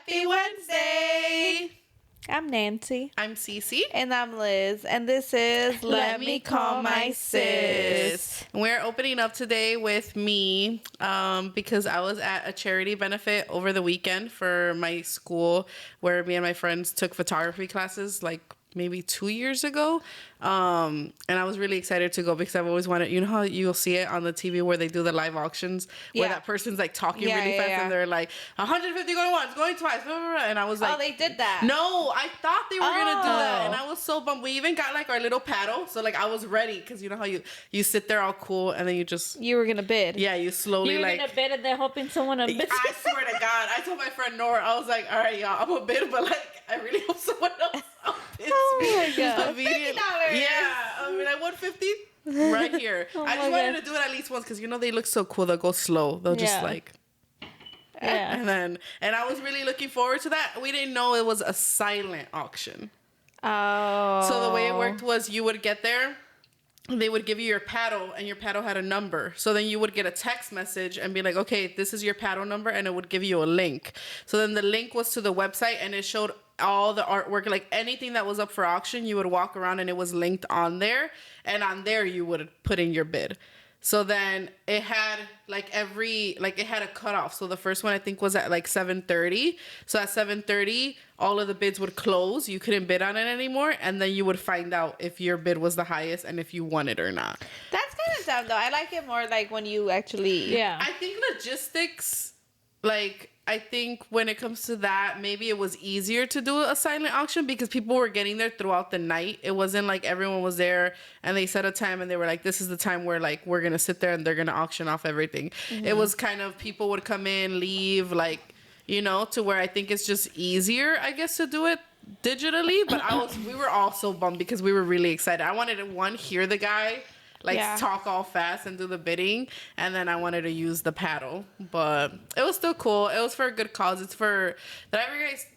Happy Wednesday! I'm Nancy. I'm Cece. And I'm Liz. And this is Let Me Call My Sis. We're opening up today with me because I was at a charity benefit over the weekend for my school where me and my friends took photography classes like maybe 2 years ago. And I was really excited to go because I've always wanted, you know how you'll see it on the TV where they do the live auctions where that person's like talking really fast and they're like 150 going once, going twice, blah, blah, blah. And I was like, oh, they did that. No, I thought they were gonna do that, and I was so bummed. We even got like our little paddle, so like I was ready because you know how you sit there all cool and then you were gonna bid. Yeah, you slowly you were like gonna bid and they're hoping someone would bid. I swear to God, I told my friend Nora, I was like, all right, y'all, I'm a bid, but like I really hope someone else outbids Oh my me. God. $50. Yeah, I mean I won 50 right here. I just wanted to do it at least once because you know they look so cool. They'll go slow. They'll just like. Yeah. And I was really looking forward to that. We didn't know it was a silent auction. Oh. So the way it worked was you would get there, they would give you your paddle, and your paddle had a number. So then you would get a text message and be like, okay, this is your paddle number, and it would give you a link. So then the link was to the website, and it showed all the artwork, like anything that was up for auction, you would walk around and it was linked on there, and on there you would put in your bid. So then it had it had a cutoff. So the first one I think was at like 7:30. So at 7:30, all of the bids would close. You couldn't bid on it anymore. And then you would find out if your bid was the highest and if you won it or not. That's kind of dumb though. I like it more like when you actually. Yeah. I think logistics, I think when it comes to that, maybe it was easier to do a silent auction because people were getting there throughout the night. It wasn't like everyone was there and they set a time and they were like, this is the time where like we're going to sit there and they're going to auction off everything. Mm-hmm. It was kind of people would come in, leave, like, you know, to where I think it's just easier, I guess, to do it digitally. But we were all so bummed because we were really excited. I wanted to, hear the guy talk all fast and do the bidding, and then I wanted to use the paddle, but it was still cool. It was for a good cause. It's for did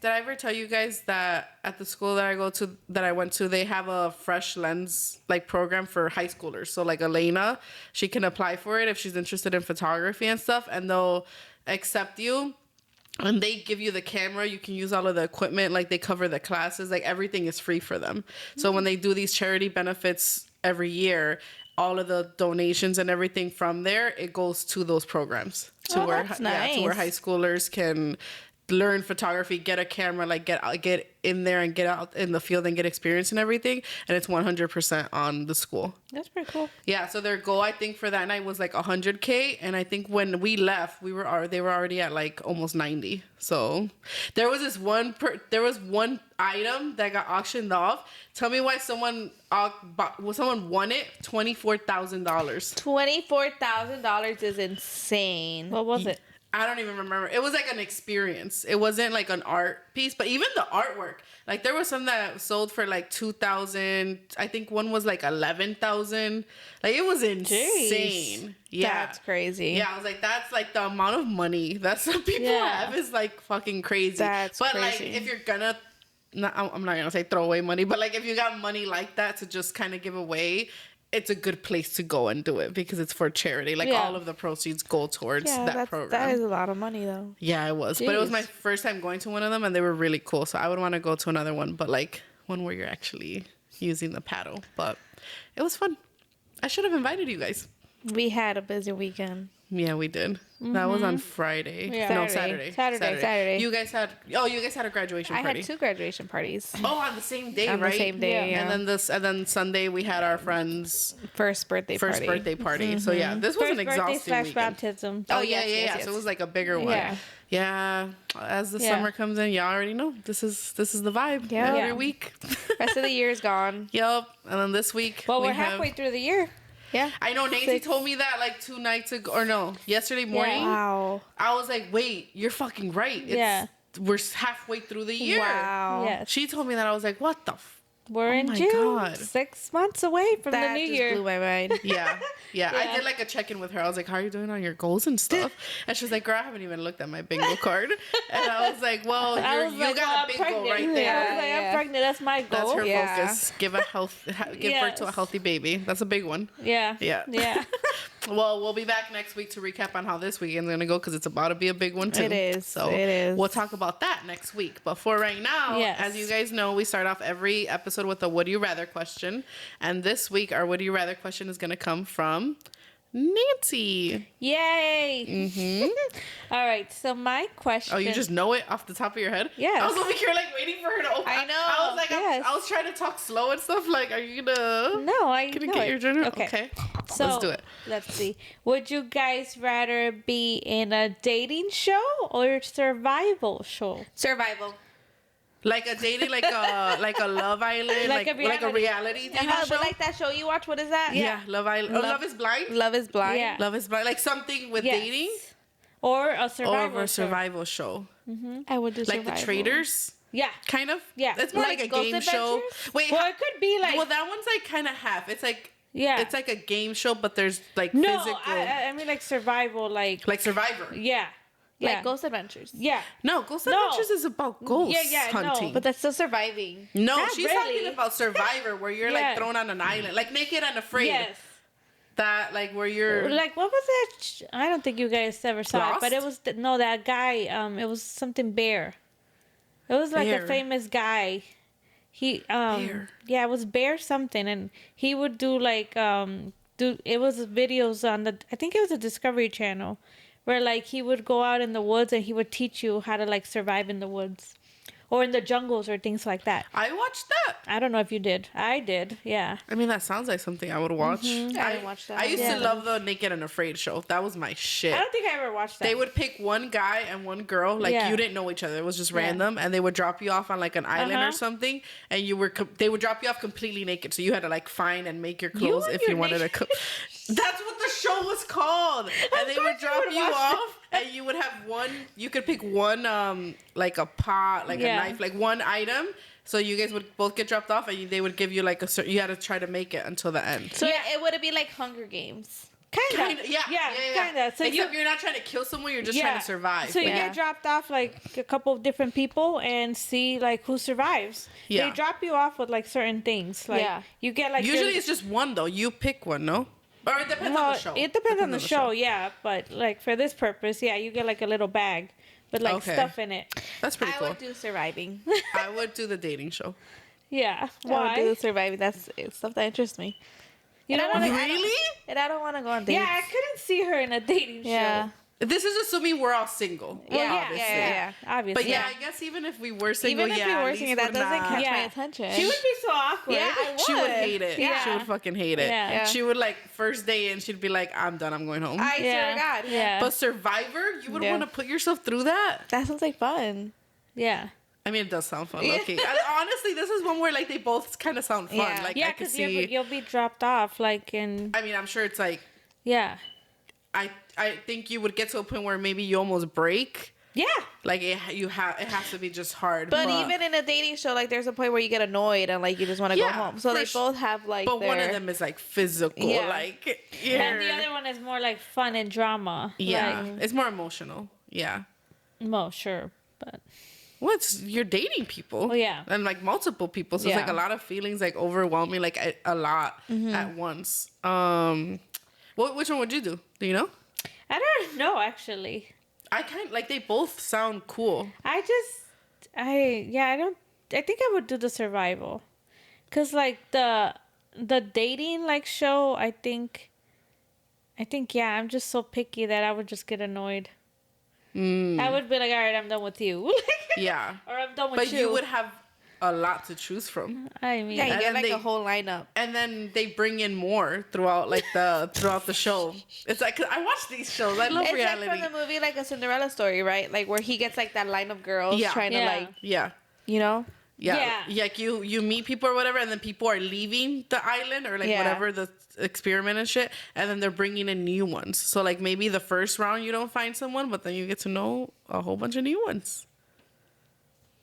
I ever tell you guys that at the school that I went to, they have a fresh lens program for high schoolers. So like Elena, she can apply for it if she's interested in photography and stuff, and they'll accept you. And they give you the camera. You can use all of the equipment. Like they cover the classes. Like everything is free for them. So when they do these charity benefits every year, all of the donations and everything from there, it goes to those programs to where high schoolers can learn photography, get a camera, get in there and get out in the field and get experience and everything. And it's 100% on the school. That's pretty cool. Yeah. So their goal, I think, for that night was like 100K. And I think when we left, they were already at like almost 90. So there was one item that got auctioned off. Tell me why someone won it. $24,000. $24,000 is insane. What was it? I don't even remember. It was like an experience. It wasn't like an art piece, but even the artwork, like there was some that sold for like 2,000. I think one was like 11,000. Like it was insane. Jeez. Yeah, that's crazy. Yeah, I was like, that's like the amount of money that some people have is like fucking crazy. That's but crazy. Like if you're gonna, I'm not gonna say throw away money, but like if you got money like that to just kind of give away, it's a good place to go and do it because it's for charity. Like all of the proceeds go towards that program. That is a lot of money though. Yeah, it was. Jeez. But it was my first time going to one of them and they were really cool. So I would want to go to another one, but like one where you're actually using the paddle. But it was fun. I should have invited you guys. We had a busy weekend. Yeah, we did. Mm-hmm. That was on Friday. Yeah. No, Saturday. You guys had a graduation party. I had 2 graduation parties. Oh, on the same day, right? On the same day, yeah. And then Sunday we had our friend's first birthday party. Mm-hmm. So yeah, this was an exhausting weekend. Baptism. Oh yeah. So it was like a bigger one. Yeah. As the summer comes in, y'all already know this is the vibe. Yeah. Every week. Rest of the year is gone. Yep. And then this week. Well, we're halfway through the year. Yeah. I know Nancy told me that like 2 nights ago, or no, yesterday morning. Yeah. Wow. I was like, wait, you're fucking right. We're halfway through the year. Wow. Yes. She told me that. I was like, what the We're in June. God. 6 months away from the new year. That just blew my mind. Yeah. I did like a check-in with her. I was like, how are you doing on your goals and stuff? And she was like, girl, I haven't even looked at my bingo card. And I was like, well, you got a bingo right there. I was like, I'm pregnant. That's my goal. That's her focus. Give birth to a healthy baby. That's a big one. Yeah. Well, we'll be back next week to recap on how this weekend's gonna go because it's about to be a big one too. It is. So It is. we'll talk about that next week. But for right now, Yes. as you guys know, we start off every episode with a "Would you rather" question, and this week our "Would you rather" question is gonna come from Nancy. Yay! Mm-hmm. All right. So my question. Oh, you just know it off the top of your head? Yes. I was over here like waiting for her to open. I know. I was like, Yes. I was trying to talk slow and stuff. Like, are you gonna? No, I Gonna know get it. your journal? Okay. So let's do it. Let's see. Would you guys rather be in a dating show or survival show? Survival. Like a dating, like a Love Island, Like like a a reality dating show. But like that show you watch, what is that? Yeah, Love Island. Love is Blind. Love is Blind. Yeah. Love is Blind. Like something with Yes. dating Or a survival or a show? survival show. I would do Like survival. the Traders, Yeah. kind of. Yeah. It's more Like like a Ghost game show. Adventures? Wait, Well, it could be like. well, that one's like kind of half. It's like Yeah. it's like a game show, but there's like no, physical, I mean like survival, like Survivor. yeah, yeah, Like Ghost Adventures. yeah. No, Ghost No. Adventures is about ghost yeah, no, hunting. But that's still surviving. No, Not she's really. talking about Survivor, where you're Yeah. like thrown on an island, like Naked and Afraid. Yes. That like where you're Like what was that? I don't think you guys ever saw Lost? it, but it was no that guy. It was something Bear. It was like Bear. a famous guy. He Bear. yeah, it was Bear something, and he would do like it was videos on the I think it was a Discovery Channel, where like he would go out in the woods and he would teach you how to like survive in the woods, or in the jungles or things like that. I watched that. I don't know if you did. I did. Yeah. I mean, that sounds like something I would watch. I didn't watch that. I used Yeah. to love the Naked and Afraid show. That was my shit. I don't think I ever watched that. They would pick one guy and one girl, like Yeah. you didn't know each other. It was just Yeah. random, and they would drop you off on like an island or Uh-huh. something, and they would drop you off completely naked. So you had to like find and make your clothes and if your you wanted to naked- cook. That's what the show was called. And they would course you drop would you watch off, and you would have one. You could pick one, like a pot, like Yeah. a knife, like one item. So you guys would both get dropped off, and they would give you like you had to try to make it until the end. So it would be like Hunger Games. Kinda. Yeah, Kinda. So except you're not trying to kill someone; you're just trying to survive. So you Yeah. get dropped off like a couple of different people and see like who survives. Yeah. They drop you off with like certain things. Like Yeah. you get like Usually your- it's just one though. You pick one, no? Or it depends on well, the show. it depends on the show, yeah. But like for this purpose, yeah, you get like a little bag with like Okay. stuff in it. That's pretty I cool. would do surviving. I would do the dating show. Yeah. I would do Why? the surviving. That's it's stuff that interests me. You And don't I want don't- to. Really? And I don't want to go on dates. Yeah, I couldn't see her in a dating Yeah. show. This is assuming we're all single. Well, yeah, obviously. yeah. Obviously. But yeah, I guess even if we were single, Even if yeah, we at were least single, that we're doesn't not- catch Yeah. my attention. She would be so awkward. Yeah, I would. She would hate it. Yeah. She would fucking hate it. Yeah. Yeah. She would like first day and she'd be like, I'm done, I'm going home. I swear to God. Yeah. But Survivor, you would Yeah. want to put yourself through that? That sounds like fun. Yeah. I mean, it does sound fun. Yeah. Okay. Honestly, this is one where like they both kind of sound fun. Yeah. Like Yeah, I could because see. you'll be dropped off like in I mean, I'm sure it's like yeah. I think you would get to a point where maybe you almost break. Yeah. Like it has to be just hard. But even in a dating show, like there's a point where you get annoyed and like you just want to go Yeah, home. So for they sure. both have like. But one of their- them is like physical, Yeah. like And the other one is more like fun and drama. yeah, Like, it's more emotional. Yeah, well, sure, but what's you're dating people? Oh, yeah. and like multiple people, so it's like Yeah. a lot of feelings, like overwhelming, like a lot at once. Which one would you do? Do you know? I don't know actually. I kind like they both sound cool. I think I would do the survival, cause like the dating like show. I think yeah. I'm just so picky that I would just get annoyed. I would be like, all right, I'm done with you. Yeah, Or I'm done with but you. you would have a lot to choose from. I mean, Yeah, you And get then like they- a whole lineup. And then they bring in more throughout the show. It's like 'cause I watch these shows. I love It's reality. like from the movie, like a Cinderella story, right? Like where he gets like that line of girls Yeah. trying Yeah. to like, yeah. you know. Yeah. Like you meet people or whatever, and then people are leaving the island or like Yeah. whatever the experiment and shit, and then they're bringing in new ones. So like maybe the first round you don't find someone, but then you get to know a whole bunch of new ones.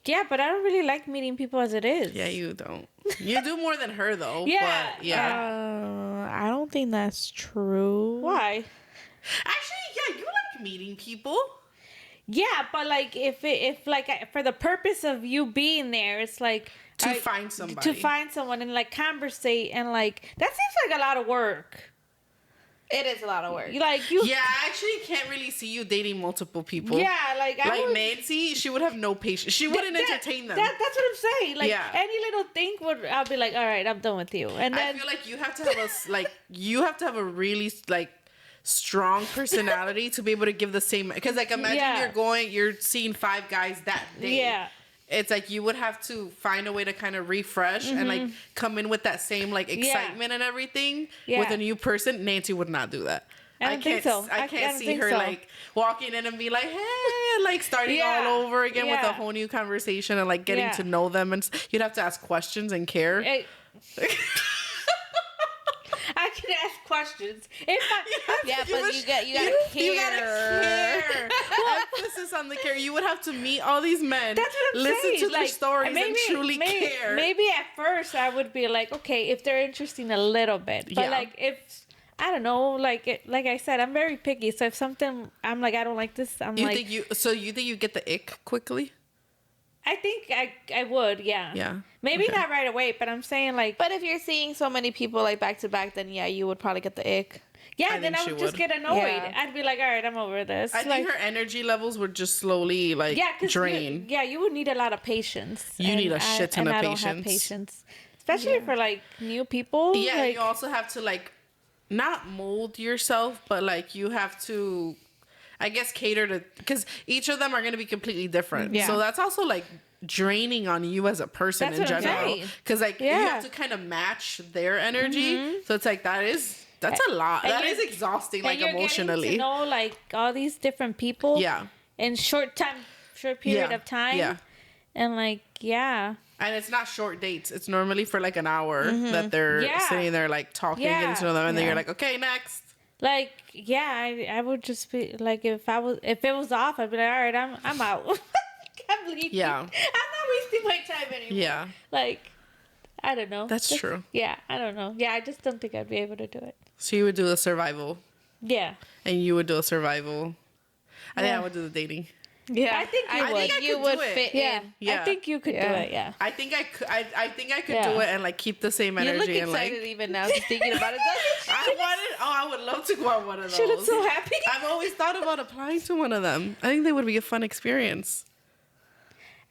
yeah, but I don't really like meeting people as it is. Yeah, you don't. You do more than her though. Yeah. But yeah. I don't think that's true. Why? Actually, yeah, you like meeting people. Yeah, but like if for the purpose of you being there, it's like To find somebody. to find someone and like conversate and like that seems like a lot of work. It is a lot of work. Like you. Yeah, I actually can't really see you dating multiple people. Yeah, like I Like would, Nancy, she would have no patience. She wouldn't entertain them. That's what I'm saying. Like Yeah. any little thing would, I'll be like, all right, I'm done with you. And I then feel like you have to have a really like strong personality to be able to give the same. Because like imagine Yeah. you're seeing 5 guys that day. yeah, It's like you would have to find a way to kind of refresh and like come in with that same like excitement and everything with a new person. Nancy would not do that. I don't think so. I I can't don't see think her so. like walking in and be like, hey, like starting Yeah. all over again with a Yeah. whole new conversation and like getting Yeah. to know them. And you'd have to ask questions and care. I can ask questions. If I, Yeah, but you gotta care. You gotta care. Emphasis on the care. You would have to meet all these men. That's what I'm listen saying. to their Like, stories and truly care. Maybe at first I would be like, okay, if they're interesting a little bit, but Yeah. like if I don't know, like I said, I'm very picky. So if something I'm like, I don't like this, I'm You like, think you get the ick quickly? I think I would, yeah. Yeah. Maybe Okay. not right away, but I'm saying like, But if you're seeing so many people like back to back, then yeah, you would probably get the ick. yeah, I then think I she would just would. get annoyed. Yeah. I'd be like, all right, I'm over this. I think her energy levels would just slowly like yeah, drain. you would need a lot of patience. You need a and shit ton of I don't have patience. patience, especially for like new people. Yeah, like, you also have to like not mold yourself, but like you have to, I guess, cater to, because each of them are going to be completely different. Yeah. So that's also like draining on you as a person That's in what I'm general. saying. Because like you Yeah. have to kind of match their energy. So it's like that's a lot. And That you're- is exhausting, and like you're getting emotionally. to know like all these different people. Yeah. In short period Yeah. of time. Yeah. And like, yeah. And it's not short dates. It's normally for like an hour that they're Yeah. sitting there like talking, Yeah. getting to know them, and then Yeah. you're like, okay, next. Like, yeah, I would just be like, if it was off, I'd be like, all right, I'm out. I'm leaving. Yeah. I'm not wasting my time anymore. Yeah. Like, I don't know. That's true. Yeah, I don't know. Yeah, I just don't think I'd be able to do it. So you would do a survival, Yeah. and you would do a survival. I think Yeah. I would do the dating. Yeah, I think you I would. think I you could would do it. fit Yeah. in. Yeah. I think you could do Yeah. it. Yeah. I think I could. I think I could Yeah. do it and like keep the same You energy look and excited like. even now, just thinking about it. I would love to go on one of those. She looks so happy. I've always thought about applying to one of them. I think they would be a fun experience.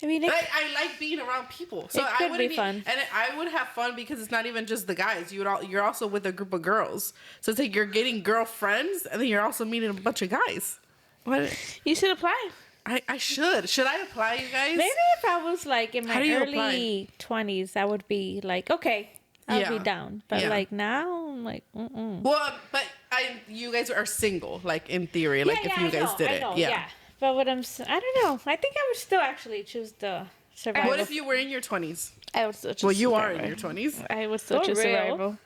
I mean, I like being around people, so It I could would be fun. and I would have fun because it's not even just the guys. You're also with a group of girls, so it's like you're getting girlfriends, and then you're also meeting a bunch of guys. What? You should apply. I should. Should I apply, you guys? maybe if I was like in How my do you early 20s, I would be like, okay, I'll Yeah. be down. But Yeah. like now, I'm like, mm-mm. Well, but you guys are single, like in theory, like if you guys did it, yeah. But what I don't know. I think I would still actually choose the survival. What if you were in your 20s? I would still choose Well, you are survival. in your 20s. I would still For choose real? survival.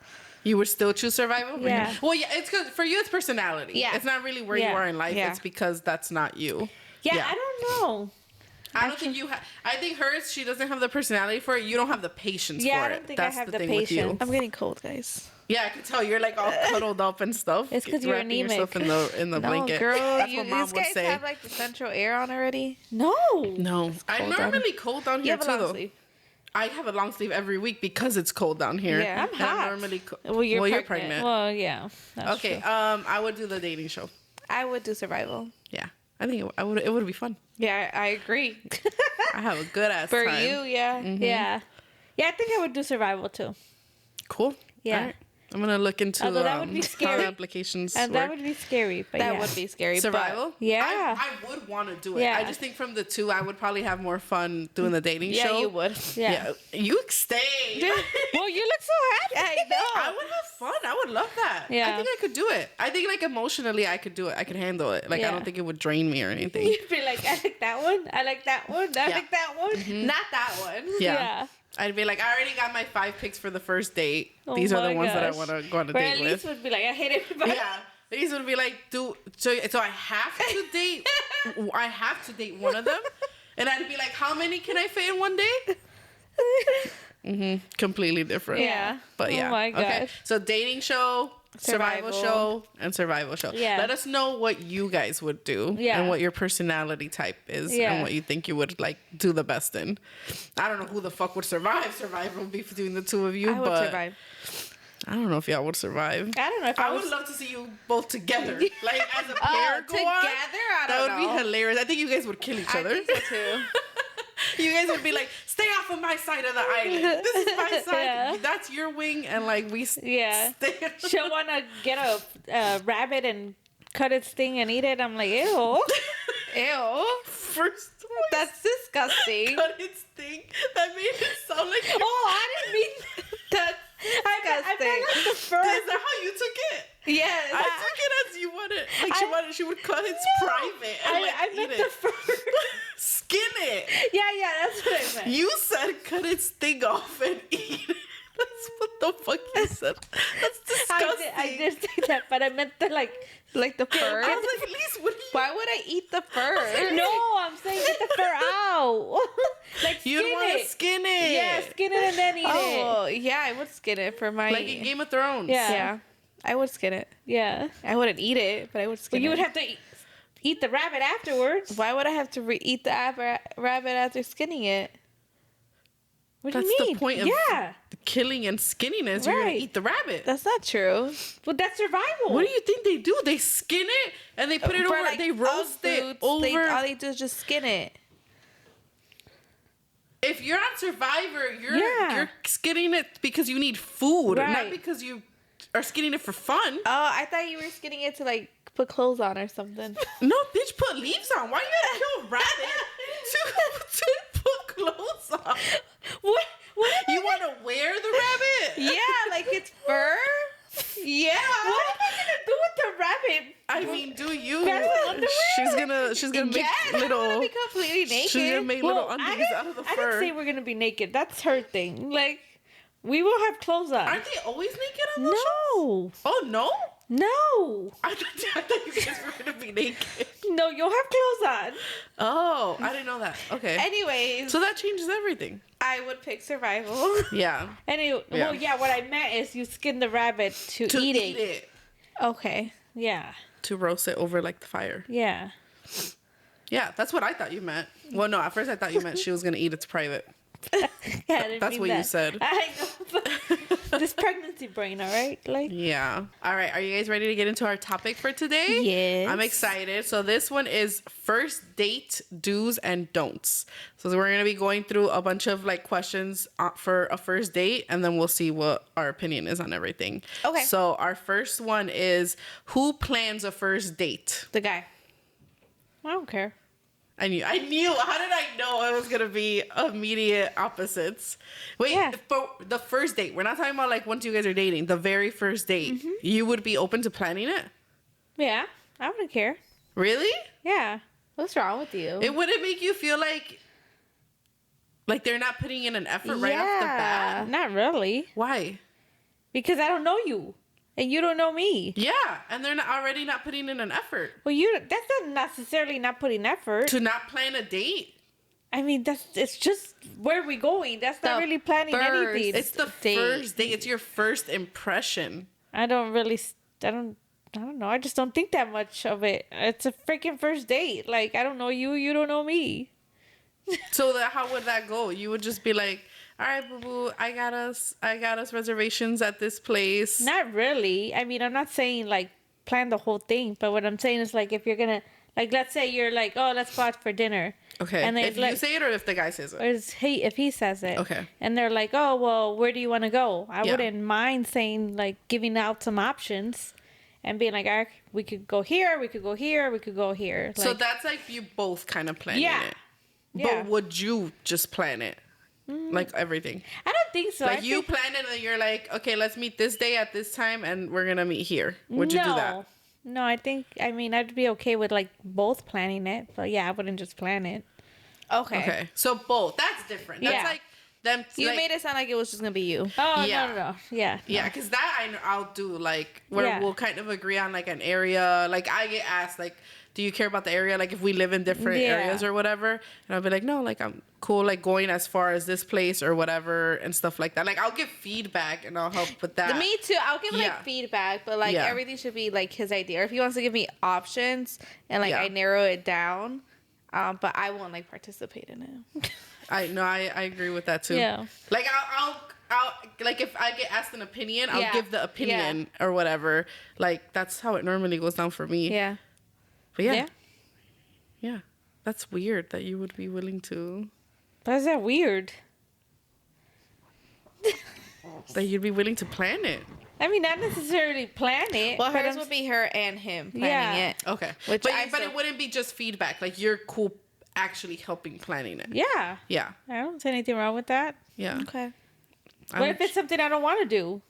You would still choose survival? Yeah. Well, yeah, it's because for you, it's personality. Yeah. It's not really where you Yeah. are in life. Yeah. It's because that's not you. Yeah, Yeah. I don't know. I don't think you have. I think hers, she doesn't have the personality for it. You don't have the patience Yeah, for I it. don't think I That's have the the thing with you. patience. I'm getting cold, guys. Yeah, I can tell you're like all cuddled up and stuff. It's 'cause you're wrapping anemic. yourself in the No, blanket. girl, That's you what mom these would guys say. have like the central air on already. No. No, I'm cold down normally cold down You here have a too, long though. sleeve. I have a long sleeve every week because it's cold down here. Yeah. I'm And hot. normally Well, you're pregnant. pregnant. Well, yeah. That's Okay, true. I would do the dating show. I would do survival. Yeah, I think it would be fun. Yeah, I agree. I have a good ass For time. you, yeah. Yeah. Yeah, I think I would do survival too. Cool. Yeah. All right. I'm gonna look into Although that would be how scary. the applications And work. that would be scary, but That yeah. would be scary. Survival? Yeah. I would want to do it. Yeah. I just think from the two, I would probably have more fun doing the dating But yeah, show. you would. Yeah. You stay. Well, you look so happy. I know. I would have fun. I would love that. Yeah. I think I could do it. I think like emotionally, I could do it. I could handle it. Like I Yeah. don't think it would drain me or anything. You'd be like, I like that one. I like that one. I Yeah. like that one. Not that one. Yeah. Yeah. I'd be like, I already got my 5 picks for the first date. Oh These are the my ones that I gosh. want to go on a Or date at least with. would be like, I hate everybody. Yeah. These would be like, so I have to date. I have to date one of them, and I'd be like, how many can I fit in one day? Completely different. Yeah. But Oh yeah. my Okay. gosh. So dating show, survival Survival. show, and survival show. Yeah. Let us know what you guys would do Yeah. and what your personality type is Yeah. and what you think you would like do the best in. I don't know who the fuck would survive. Survival would be between the two of you, I would but survive. I don't know if y'all would survive. I don't know if I would love to see you both together, like as a pair go on. Together? I That don't would know. be hilarious. I think you guys would kill each other. I think so too. You guys would be like, stay off of my side of the island. This is my side. Yeah. That's your wing, and like we Yeah. stay. She'll want to get a rabbit and cut its thing and eat it. I'm like, ew. Ew. First, That's disgusting. cut its thing. That made it sound like. Oh, I didn't mean That's I disgusting. meant the fur. Is that how you took it? Yes. I took it as you wanted. Like she would cut its private and like I eat meant it. the fur. Skin it. Yeah, that's what I meant. You said cut its thing off and eat it. That's what the fuck you said. That's disgusting. I did say that, but I meant the like Like the fur. I was like, at least what do you? Why would I eat the fur? No, I'm saying get the fur out. Like skin You don't want to it. skin it. Yeah, skin it and then eat it. Oh, yeah, I would skin it for my. Like in Game of Thrones. Yeah. Yeah, I would skin it. Yeah. I wouldn't eat it, but I would skin But you it. would have to eat the rabbit afterwards. Why would I have to eat the rabbit after skinning it? What That's do you mean? the point of yeah. the killing and skinning is you're gonna Right. eat the rabbit. That's not true. But that's survival. What do you think they do? They skin it and they put it For, over. like, They roast us it dudes, over. all they do is just skin it. If you're on Survivor, you're Yeah. skinning it because you need food, not Right. because you are skinning it for fun. Oh, I thought you were skinning it to like put clothes on or something. No, bitch, put leaves on. Why you gotta kill a rabbit to put clothes on? What? You want to wear the rabbit? Yeah, like it's fur. Yeah. What am I gonna do with the rabbit? I mean, do you? Grab some underwear? She's gonna make Yes, I don't little. want to be completely naked. She's gonna make little undies out of the I fur. didn't say we're gonna be naked. That's her thing. Like, we will have clothes on. Aren't they always naked on those shows? No, Oh no! no, I thought you guys were gonna be naked. no. You'll have clothes on. Oh, I didn't know that. Okay. Anyways, So that changes everything. I would pick survival. Yeah. Anyway, well, Yeah. yeah. What I meant is you skin the rabbit to, To eat eat it. it. Okay. Yeah, To roast it over like the fire. yeah. Yeah, that's what I thought you meant. Well, no, at first I thought you meant she was gonna eat its private. Yeah, I didn't That's mean what you that. said. I know. But this pregnancy brain, all right? Like, Yeah. All right. Are you guys ready to get into our topic for today? Yes. I'm excited. So this one is first date do's and don'ts. So we're going to be going through a bunch of like questions for a first date, and then we'll see what our opinion is on everything. Okay. So our first one is, who plans a first date? The guy. I don't care. I knew. How did I know it was gonna be immediate opposites? Wait, Yeah. for the first date, we're not talking about like once you guys are dating. The very first date, Mm-hmm. you would be open to planning it? Yeah, I wouldn't care. Really? Yeah. What's wrong with you? It wouldn't make you feel like they're not putting in an effort right off the bat. Not really. Why? Because I don't know you. And you don't know me. Yeah, and they're already not putting in an effort Well, that's not necessarily not putting effort. to not plan a date. I mean, it's just where we going. That's not The really planning first- anything. It's the Date. first date. It's your first impression. I don't know. I just don't think that much of it. It's a freaking first date. Like, I don't know you. You don't know me. So how would that go? You would just be like, all right, boo boo, I got us reservations at this place. Not really. I mean, I'm not saying like plan the whole thing, but what I'm saying is like if you're gonna like, let's say you're like, oh, let's go out for dinner. Okay. And if like, you say it or if the guy says it. or if he says it. Okay. And they're like, oh, well, where do you want to go? I Yeah. wouldn't mind saying like giving out some options, and being like, all right, we could go here, we could go here, we could go here. So Like, that's like you both kind of planning Yeah. it. Yeah. But would you just plan it? Like everything. I don't think so. Like I you think, plan it and you're like, okay, let's meet this day at this time and we're gonna meet here. Would you do that? No, I mean, I'd be okay with like both planning it, but yeah, I wouldn't just plan it. Okay. Okay. So both. That's different. That's Yeah. like them. You like, made it sound like it was just gonna be you. Oh, Yeah. no. Yeah. Yeah, because that I'll do like where Yeah. we'll kind of agree on like an area. Like I get asked like, do you care about the area? Like if we live in different Yeah. areas or whatever, and I'll be like, no, like I'm cool like going as far as this place or whatever and stuff like that. Like I'll give feedback and I'll help with that. Me too. I'll give Yeah. like feedback, but like Yeah. everything should be like his idea. Or if he wants to give me options and like Yeah. I narrow it down, But I won't like participate in it. I agree with that too. Yeah. Like I'll like if I get asked an opinion, I'll Yeah. give the opinion or whatever. Like that's how it normally goes down for me. Yeah. But yeah. That's weird that you would be willing to. Why is that weird? That you'd be willing to plan it. I mean, not necessarily plan it. Well, but hers I'm- would be her and him planning Yeah. it. Okay. Which but I but still- it wouldn't be just feedback. Like you're cool actually helping planning it. Yeah. Yeah. I don't see anything wrong with that. Yeah. Okay. What if it's something I don't want to do?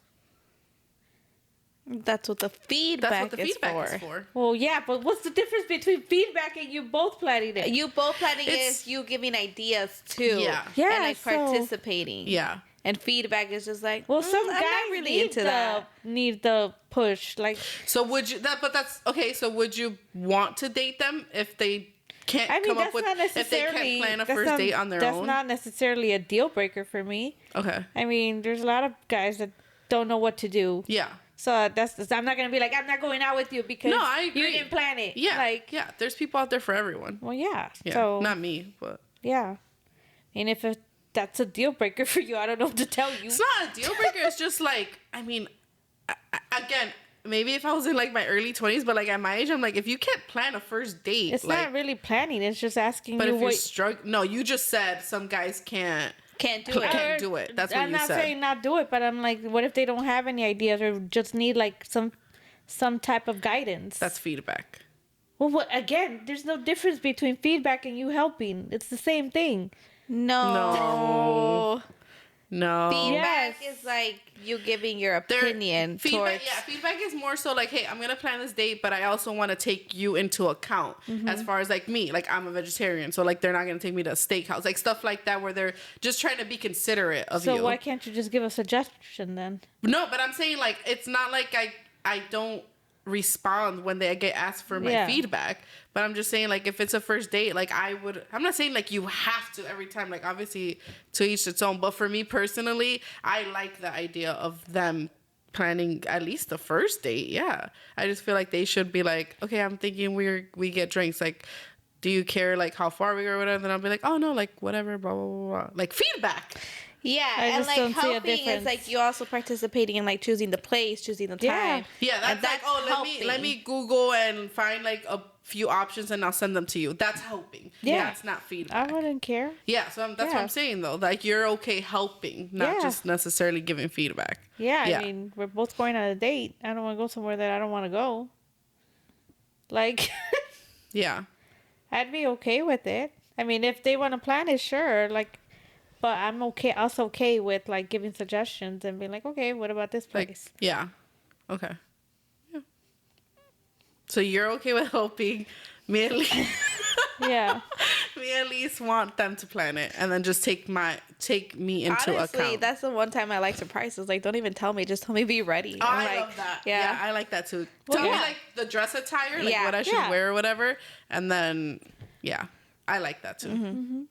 That's what the feedback, That's what the feedback is for. Well, yeah, but what's the difference between feedback and you both planning it? You both planning It's- is you giving ideas too. Yeah. Yeah, And like so- participating. Yeah. And feedback is just like, Well, some I'm guys not really need into that. need the push. Like, So would you but that's okay, so would you want to date them if they can't I mean, come up that's with not if they necessarily can't plan a that's first not- date on their That's own? not necessarily a deal breaker for me. Okay. I mean, there's a lot of guys that don't know what to do. Yeah. So I'm not gonna be like, I'm not going out with you because No, I you agree. didn't plan it. Yeah. Like, yeah. There's people out there for everyone. well, yeah. Yeah. So Not me, but yeah. And if that's a deal breaker for you, I don't know what to tell you. it's not a deal breaker. It's just like, I mean, again, maybe if I was in like my early 20s, but like at my age, I'm like, if you can't plan a first date, It's like, not really planning. It's just asking but you if you're what. struggling, no, you just said some guys can't. Can't do it. Can't do it. That's what I'm you not said. saying not do it, but I'm like, what if they don't have any ideas or just need like some type of guidance? That's feedback. Well, what, again, there's no difference between feedback and you helping. It's the same thing. No. No. Feedback Yes. is like you giving your There- opinion feedback, towards. yeah, feedback is more so like, hey, I'm gonna plan this date, but I also want to take you into account as far as like me, like I'm a vegetarian, so like they're not gonna take me to a steakhouse, like stuff like that, where they're just trying to be considerate of So you. why can't you just give a suggestion then? No, but I'm saying like it's not like I don't respond when they get asked for my Yeah. feedback, but I'm just saying like if it's a first date, like I'm not saying like you have to every time, like obviously to each its own, but for me personally, I like the idea of them planning at least the first date. Yeah, I just feel like they should be like, okay, I'm thinking we get drinks, like do you care like how far we go or whatever? Then I'll be like, oh no, like whatever, blah blah blah, blah. Like feedback. Yeah, I and just like don't see a helping is difference. like you also participating in like choosing the place, choosing the Yeah. time. Yeah, And that's like, oh, let helping. me Google and find like a few options and I'll send them to you. That's helping. Yeah. That's not I feedback. wouldn't care. Yeah, so that's what Yeah. I'm saying though. Like you're okay helping, not Yeah. just necessarily giving feedback. Yeah, Yeah. I mean, we're both going on a date. I don't want to go somewhere that I don't want to go. Like, Yeah. I'd be okay with it. I mean, if they want to plan it, sure. Like, but I'm okay. Also okay with like giving suggestions and being like, okay, what about this Like place? yeah. Okay. Yeah. So you're okay with helping me at least Yeah. me at least want them to plan it and then just take me into Honestly, account. that's the one time I like surprises. Like, don't even tell me. Just tell me be ready. Oh, I'm I like, love that. Yeah. Yeah, I like that too. Well, Tell me yeah. like the dress attire, like Yeah. what I should Yeah. wear or whatever, and then yeah, I like that too. Mm-hmm.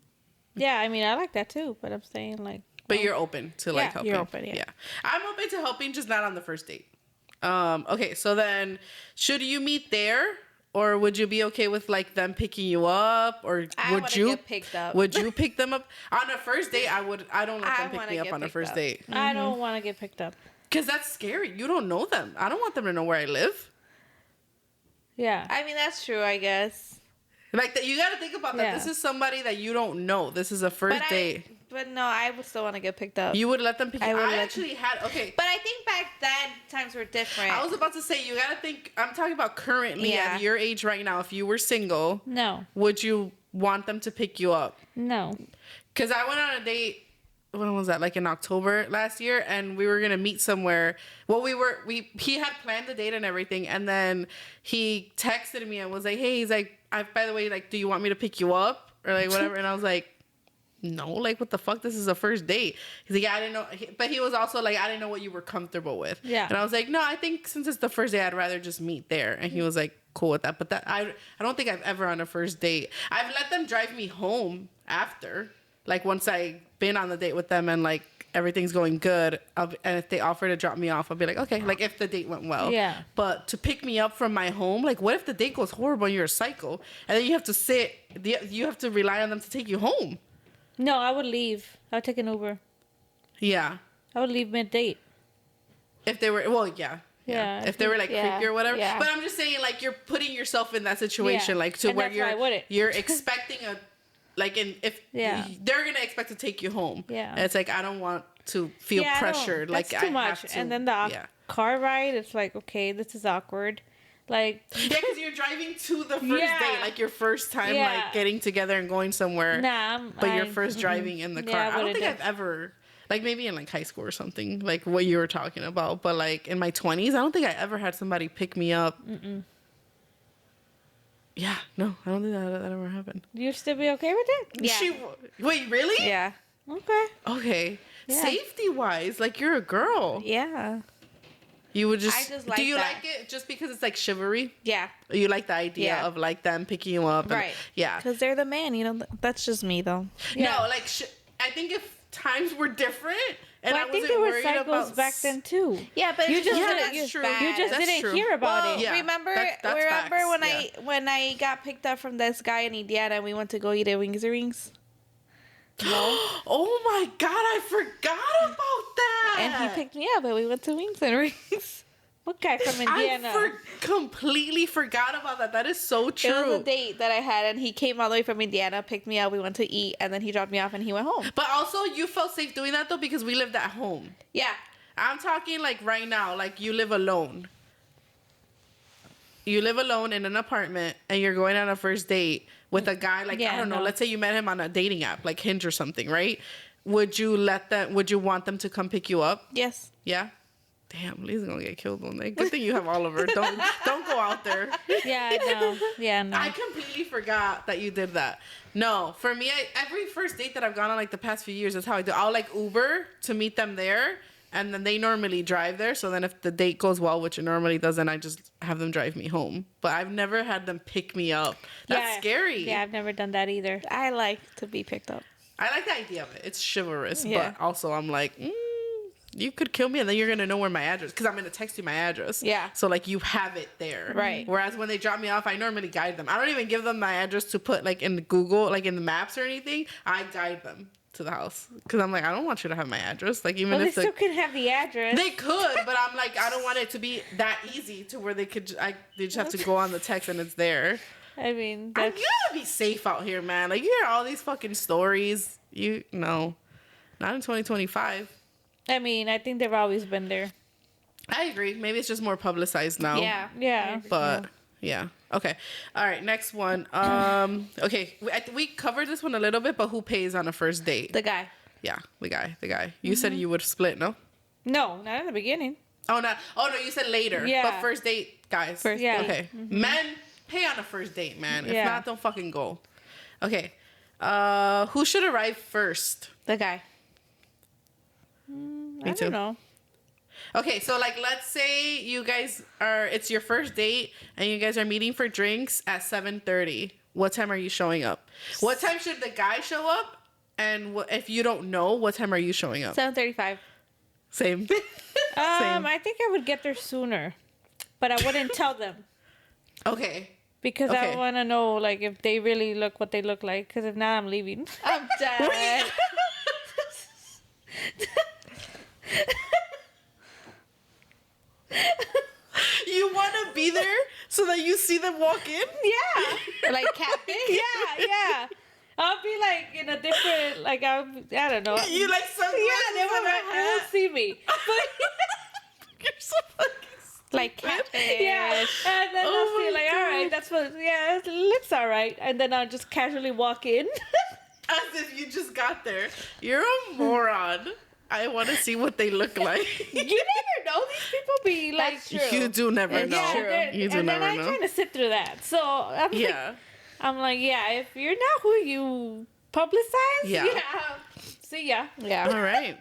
Yeah, I mean, I like that too, but I'm saying like, But you're open to like Yeah, helping. you're open, yeah. I'm open to helping, just not on the first date. Okay, so then should you meet there? Or would you be okay with like them picking you up? Or I would wanna you get picked up. Would you pick them up on a first date? I don't let I them pick wanna me up get on a picked first up. date I don't want to get picked up. because that's scary. You don't know them. I don't want them to know where I live. Yeah. I mean, that's true, I guess. Like that, you got to think about that. Yeah. This is somebody that you don't know. This is a first date. But no, I would still want to get picked up. You would let them pick. I would I let actually had okay. But I think back then times were different. I was about to say, you gotta think. I'm talking about currently Yeah. at your age right now. If you were single, No. would you want them to pick you up? No. Because I went on a date. When was that? Like in October last year, and we were gonna meet somewhere. Well, he had planned the date and everything, and then he texted me and was like, "Hey," he's like, by the way, like, do you want me to pick you up or like whatever?" And I was like, no, like what the fuck? This is a first date. He's like, yeah, I didn't know. But he was also like, I didn't know what you were comfortable with. Yeah. And I was like, no, I think since it's the first date, I'd rather just meet there. And he was like, cool with that. But that I don't think I've ever on a first date. I've let them drive me home after. Like once I've been on the date with them and like everything's going good, and if they offer to drop me off, I'll be like, okay, like if the date went well. Yeah. But to pick me up from my home, like what if the date goes horrible and you're a psycho, and then you have to rely on them to take you home? No, I would leave. I would take an Uber. Yeah. I would leave mid-date. If they were, well, yeah. Yeah, If they were like yeah, creepy or whatever. yeah. But I'm just saying, like, you're putting yourself in that situation, Yeah. like to And where that's why I wouldn't. you're expecting a, like, if Yeah. they're gonna expect to take you home. Yeah. And it's like I don't want to feel Yeah, I don't- pressured. Like that's too I much. have to. And then the yeah. car ride, it's like, okay, this is awkward. Like, Yeah, because you're driving to the first Yeah. date, like your first time, Yeah. like getting together and going somewhere. nah. But you're first driving in the car. Yeah, I don't wouldn't think do- I've ever, like maybe in like high school or something, like what you were talking about. But like in my 20s, I don't think I ever had somebody pick me up. Yeah, no, I don't think that ever happened. You'd still be okay with it? Yeah. Wait, really? Yeah. Okay. Okay. Yeah. Safety wise, like you're a girl. Yeah. You would just. I just like do you that. like it just because it's like chivalry? Yeah. You like the idea Yeah. of like them picking you up, and, Right. Yeah. Because they're the man, you know. That's just me, though. Yeah. No, like I think if times were different, and But I think there were cycles back then too. Yeah, but You it's just not didn't- as you- bad. You just That's didn't true. hear about Well, it. Yeah. remember That's remember facts, when yeah. when I got picked up from this guy in Indiana and we went to go eat at Wings and Rings? Oh my god, I forgot about that. And he picked me up and we went to Wings and Rings. What guy from Indiana? Completely forgot about that. That is so true. It was a date that I had and he came all the way from Indiana, picked me up, we went to eat, and then he dropped me off and he went home. But also, you felt safe doing that though because we lived at home. Yeah. I'm talking like right now, like you live alone. You live alone in an apartment and you're going on a first date with a guy, like, Yeah, I don't know, no. let's say you met him on a dating app, like Hinge or something, right? Would you want them to come pick you up? Yes. Yeah? Damn, Lee's gonna get killed one day. Good thing you have Oliver. Don't go out there. Yeah, no. Yeah, no. I completely forgot that you did that. No, for me, every first date that I've gone on like the past few years, that's how I do. I'll like Uber to meet them there, and then they normally drive there. So then if the date goes well, which it normally doesn't, I just have them drive me home. But I've never had them pick me up. That's Yeah. scary. Yeah, I've never done that either. I like to be picked up. I like the idea of it. It's chivalrous, Yeah. but also I'm like, you could kill me and then you're gonna know where my address, because I'm gonna text you my address. Yeah. So like you have it there. Right. Whereas when they drop me off, I normally guide them. I don't even give them my address to put like in Google, like in the maps or anything. I guide them to the house because I'm like, I don't want you to have my address. Like even Well, they if still can have the address. they could, but I'm like, I don't want it to be that easy to where they could. They just have to go on the text and it's there. I mean, You that's, gotta be safe out here, man. Like you hear all these fucking stories. You know, not in 2025. I mean, I think they've always been there. I agree. Maybe it's just more publicized now. Yeah. Yeah. But yeah. Okay. All right. Next one. Okay. We covered this one a little bit, but who pays on a first date? The guy. Yeah, the guy. You said you would split, no? No, not in the beginning. Oh no. You said later. Yeah. But first date, guys. First Yeah. Okay. Men pay on a first date, man. If Yeah. not, don't fucking go. Okay. Who should arrive first? The guy. I too. don't know. Okay, so like let's say you guys it's your first date and you guys are meeting for drinks at 7:30. What time are you showing up? What time should the guy show up? And if you don't know, what time are you showing up? 7:35. Same. I think I would get there sooner, but I wouldn't tell them Okay. because Okay. I want to know like if they really look what they look like. Because if not, I'm leaving. I'm dead. You want to be there so that you see them walk in? Yeah, Like catfish? yeah. I'll be like in a different like I don't know. You like sunglasses? Yeah, they won't see me. But You're so fucking Like catfish. yeah, and then Oh I'll my see like, all God. right, that's what. Yeah, it looks all right, and then I'll just casually walk in. As if you just got there. You're a moron. I want to see what they look like. You never know. These people be like, That's true. You do never It's know. true. You do and then never I'm know. trying to sit through that. So Yeah. I'm like, yeah, if you're not who you publicize, Yeah. see ya. Yeah. All right.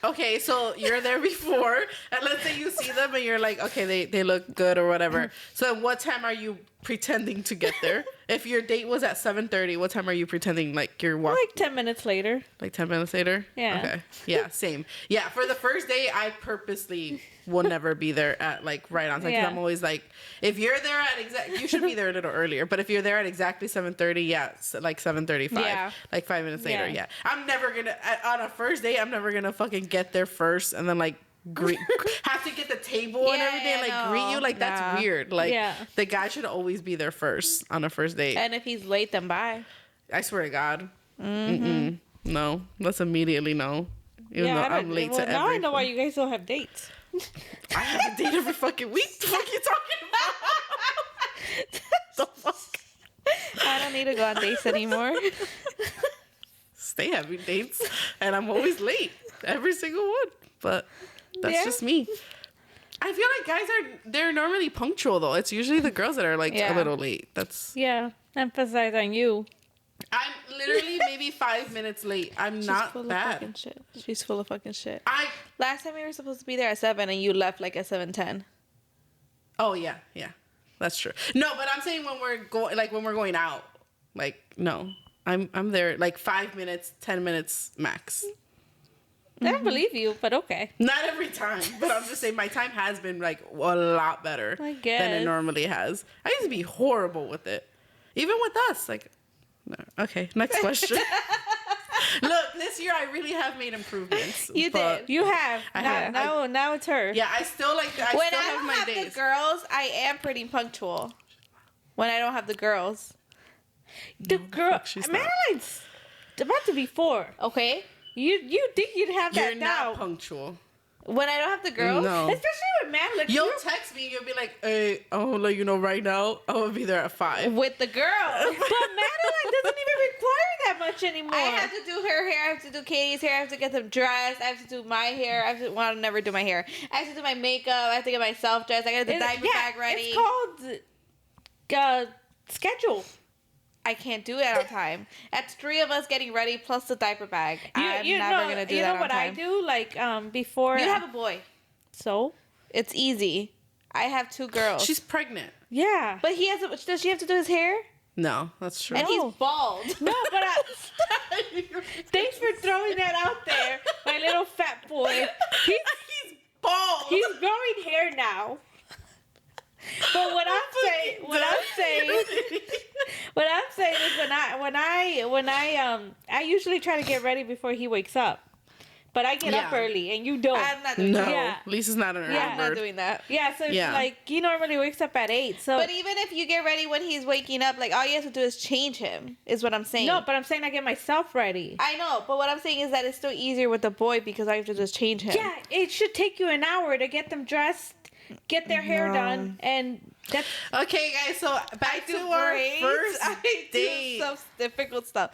Okay, so you're there before, and let's say you see them and you're like, okay, they look good or whatever. So what time are you pretending to get there? If your date was at 7:30, what time are you pretending like you're walking? Like 10 minutes later. Like 10 minutes later? Yeah. Okay. Yeah, same. Yeah, for the first date, I purposely will never be there at like right on time. Because Yeah. I'm always like, if you're there at you should be there a little earlier. But if you're there at exactly 7:30, yeah, like 7:35. Yeah. Like 5 minutes later, Yeah. yeah. I'm never gonna, on a first date, I'm never gonna fucking get there first and then like have to get the table and Yeah, everything and like no. greet you. Like that's Nah. weird. Like Yeah. the guy should always be there first on a first date. And if he's late, then bye. I swear to God. Mm-mm. No, that's immediately no. Even though I I'm don't- late well, to now I know why everything. you guys don't have dates. I have a date every fucking week. The fuck you talking about? The fuck? I don't need to go on dates anymore. Stay having dates, and I'm always late. Every single one. But that's Yeah. just me. I feel like they're normally punctual though. It's usually the girls that are like a Yeah. little late. That's Yeah, emphasize on you. I'm literally maybe 5 minutes late. I'm not full of bad. fucking shit. She's full of fucking shit. I Last time we were supposed to be there at 7 and you left like at 7:10. Oh yeah, that's true. No, but I'm saying when we're going out, like no, I'm there like 5 minutes, 10 minutes max. I don't believe you, but okay. Not every time, but I'm just saying my time has been like a lot better I than it guess. normally has. I used to be horrible with it, even with us. Like, no. Okay, next question. Look, this year I really have made improvements. You but- did. You have. I now, have. now it's her. Yeah, I still like. I When still I have don't my have days. the girls, I am pretty punctual. When I don't have the girls. The girl, fuck, she's not. Madeline's about to be 4. Okay? You think you'd have You're that not down? punctual. When I don't have the girls. No. Especially with Madeline. You'll text me. You'll be like, "Hey, I'm gonna let you know right now. I'm gonna be there at 5." With the girls. But Madeline doesn't even require that much anymore. I have to do her hair. I have to do Katie's hair. I have to get them dressed. I have to do my hair. I'll never do my hair. I have to do my makeup. I have to get myself dressed. I got the diaper bag ready. It's called schedule. I can't do it on time. That's 3 of us getting ready plus the diaper bag. I'm never gonna do that on time. You know what I do? Like before. You have a boy. So It's easy. I have 2 girls. She's pregnant. yeah. But he has. Does she have to do his hair? No, that's true. And No. he's bald. No, but thanks for throwing that out there, my little fat boy. He's bald. He's growing hair now. But what I'm saying is when I usually try to get ready before he wakes up, but I get up Yeah. early and you don't. I'm not doing No, that. Yeah. Lisa's not an early Yeah. I'm not bird. doing that. Yeah, so Yeah. like he normally wakes up at 8. So But even if you get ready when he's waking up, like all you have to do is change him. Is what I'm saying. no, but I'm saying I get myself ready. I know, but what I'm saying is that it's still easier with the boy because all you have to do is change him. Yeah, it should take you an hour to get them dressed, get their hair No. done, and that's Okay, guys. So I back do to our braids. first I date. do some difficult stuff.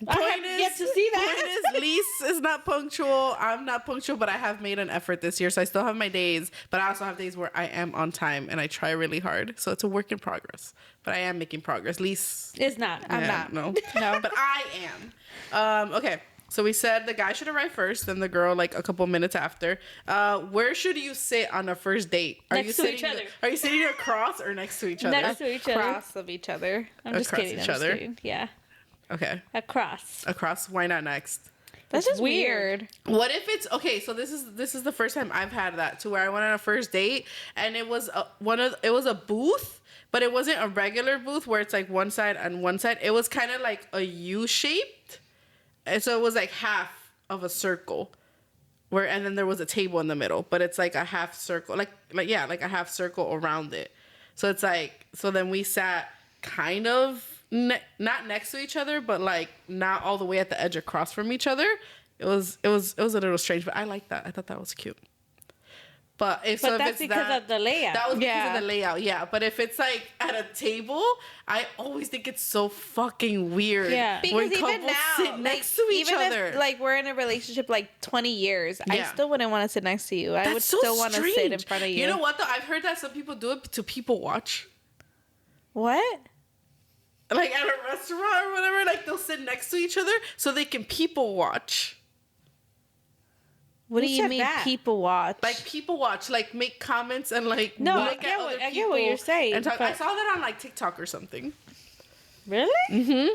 I have yet to see that. Point is, Lise is not punctual. I'm not punctual, but I have made an effort this year. So I still have my days, but I also have days where I am on time and I try really hard. So it's a work in progress, but I am making progress. Lise, It's not. I'm yeah, not. No, No. but I am. Okay. So we said the guy should arrive first, then the girl like a couple minutes after. Where should you sit on a first date? Next to each other. Are you sitting across or next to each other? Next to each other. Cross of each other. I'm just Across kidding. each I'm just other? kidding. Yeah. Okay. Across. Across. Why not next? That's just weird. weird. What if it's okay? So this is the first time I've had that to where I went on a first date and it was a booth, but it wasn't a regular booth where it's like one side and one side. It was kind of like a U shaped, and so it was like half of a circle, and then there was a table in the middle, but it's like a half circle, like a half circle around it. So it's like then we sat kind of. Not next to each other, but like not all the way at the edge across from each other. It was a little strange, but I like that. I thought that was cute. But if But that's it's because of the layout. That was because Yeah. of the layout, yeah. But if it's like at a table, I always think it's so fucking weird. Yeah. when Because even couples now, sit next to each even other. if like we're in a relationship like 20 years, I Yeah. still wouldn't want to sit next to you. I That's would so still want to sit in strange. front of you. You know what though? I've heard that some people do it to people watch. What? Like at a restaurant or whatever, like they'll sit next to each other so they can people watch. What do Who you said mean that? people watch? Like people watch, like make comments and like No, I look get at what- other I get people what you're saying, and talk. I but- saw that on like TikTok or something. Really? Mm-hmm.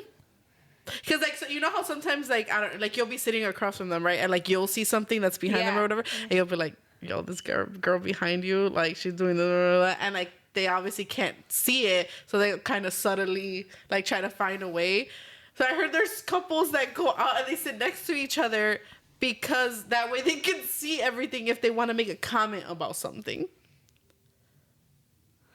Because like, so you know how sometimes like I don't like you'll be sitting across from them, right? And like you'll see something that's behind them Yeah. or whatever, and you'll be like, yo, this girl behind you, like she's doing the, and like they obviously can't see it, so they kind of subtly like try to find a way. So I heard there's couples that go out and they sit next to each other because that way they can see everything if they want to make a comment about something.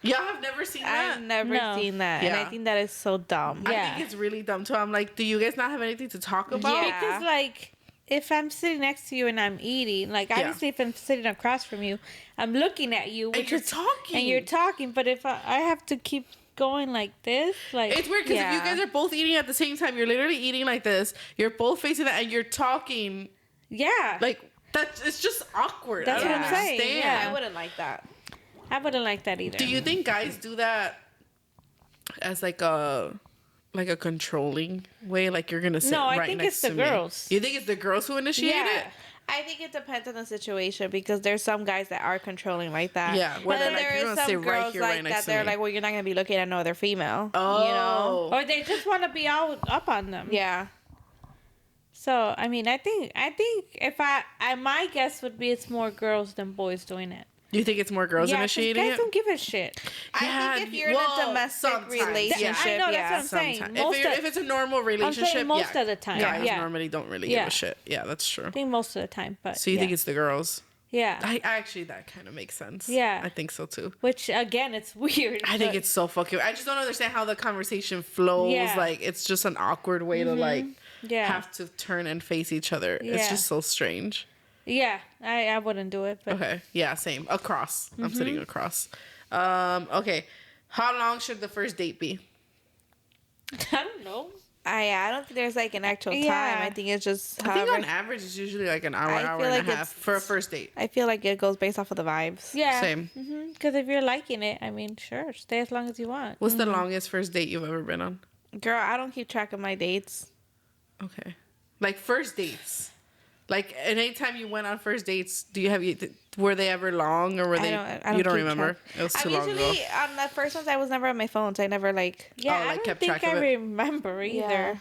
Y'all have never seen that? I've never No. seen that, and I Yeah. think that is so dumb. I Yeah. think it's really dumb too. I'm like, do you guys not have anything to talk about? Yeah. Because like if I'm sitting next to you and I'm eating, like obviously if I'm sitting across from you, I'm looking at you, which you're is talking. and you're talking. But if I have to keep going like this, like It's weird because if you Yeah. guys are both eating at the same time, you're literally eating like this. You're both facing that, and you're talking yeah, like that. It's just awkward. That's I don't what I'm saying, understand. yeah. I wouldn't like that. I wouldn't like that either. Do you think guys do that as like a controlling way? Like you're gonna sit No, I right think next it's the to me? girls. You think it's the girls who initiate Yeah. it? I think it depends on the situation because there's some guys that are controlling like that. Yeah, where But they're then like, there "You're is gonna sit some right girls here, right like next that. to They're me." like, well, you're not gonna be looking at another female. Oh, You know? Or they just want to be all up on them. Yeah. So I mean, I think if I my guess would be it's more girls than boys doing it. You think it's more girls Yeah, 'cause initiating guys it? don't give a shit. I think if you're in well, a domestic sometimes, relationship, I know, that's yeah. what I'm saying. Sometimes. Most If it's a normal relationship, most yeah, of the time, guys yeah. normally don't really Yeah. give a shit. Yeah, that's true. I think most of the time, but So you yeah. think it's the girls? yeah. I actually that kind of makes sense. Yeah. I think so too. Which again, it's weird. I think but- it's so fucking. I just don't understand how the conversation flows. Yeah. Like it's just an awkward way to like yeah, have to turn and face each other. It's Yeah. just so strange. yeah. I wouldn't do it, but Okay. Yeah. Same. Across. I'm Mm-hmm. sitting across. Okay. How long should the first date be? I don't know. I don't think there's like an actual time. Yeah. I think it's just I think however. on average it's usually like an hour, I hour feel and like a half it's- for a first date. I feel like it goes based off of the vibes. Yeah, Same. Because if you're liking it, I mean, sure, stay as long as you want. What's the longest first date you've ever been on? Girl, I don't keep track of my dates. Okay. Like first dates. Like anytime you went on first dates, were they ever long or were they I don't you don't keep remember? track. It was too I'm long ago. usually on the first ones. I was never on my phone, so I never like. Yeah, Oh, I like, don't kept think track I of it? remember either. Yeah.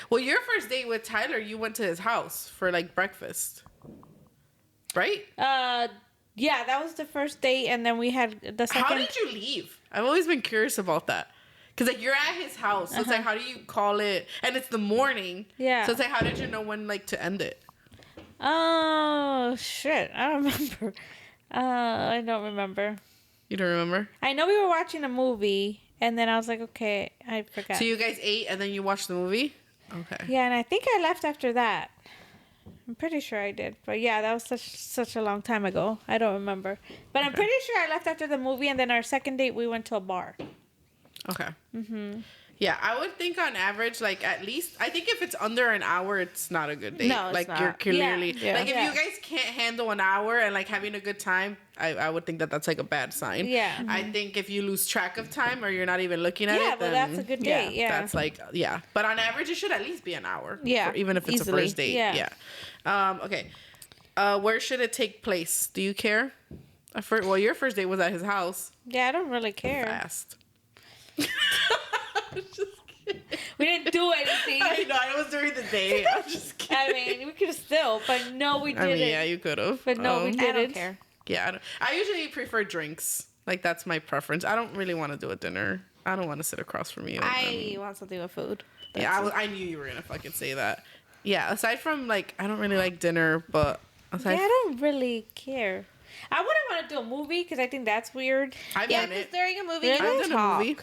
Well, your first date with Tyler, you went to his house for like breakfast. Right? Yeah, that was the first date, and then we had the second. How did you leave? I've always been curious about that. Cause like you're at his house, so it's like how do you call it? And it's the morning. Yeah. So it's like how did you know when like to end it? Oh shit! I don't remember. I don't remember. You don't remember? I know we were watching a movie, and then I was like, okay, I forgot. So you guys ate and then you watched the movie? Okay. Yeah, and I think I left after that. I'm pretty sure I did, but yeah, that was such a long time ago. I don't remember, but I'm pretty sure I left after the movie, and then our second date we went to a bar. Okay. Yeah, I would think on average, like at least, I think if it's under an hour, it's not a good date. No, it's like not. you're clearly, Yeah. like if Yeah. you guys can't handle an hour and like having a good time, I would think that that's like a bad sign. Yeah. I think if you lose track of time or you're not even looking at Yeah, it, well, then that's a good date. Yeah. that's like, yeah. But on average, it should at least be an hour. Yeah, Even if it's easily. a first date. Yeah. Yeah. Okay. Where should it take place? Do you care? Well, your first date was at his house. Yeah, I don't really care. Fast. We didn't do anything. I know, it was during the day. I'm just kidding. I mean, we could have still, but no, we didn't. I mean, yeah, you could have. But no, we I didn't. don't care. Yeah, I usually prefer drinks. Like, that's my preference. I don't really want to do a dinner. I don't want to sit across from you. I want something with food. Yeah, I knew you were going to fucking say that. Yeah, aside from, like, I don't really like dinner, but aside Yeah, I don't really care. I wouldn't want to do a movie because I think that's weird. I've Yeah, done because it. during a movie, Really? you I've can done a talk. movie.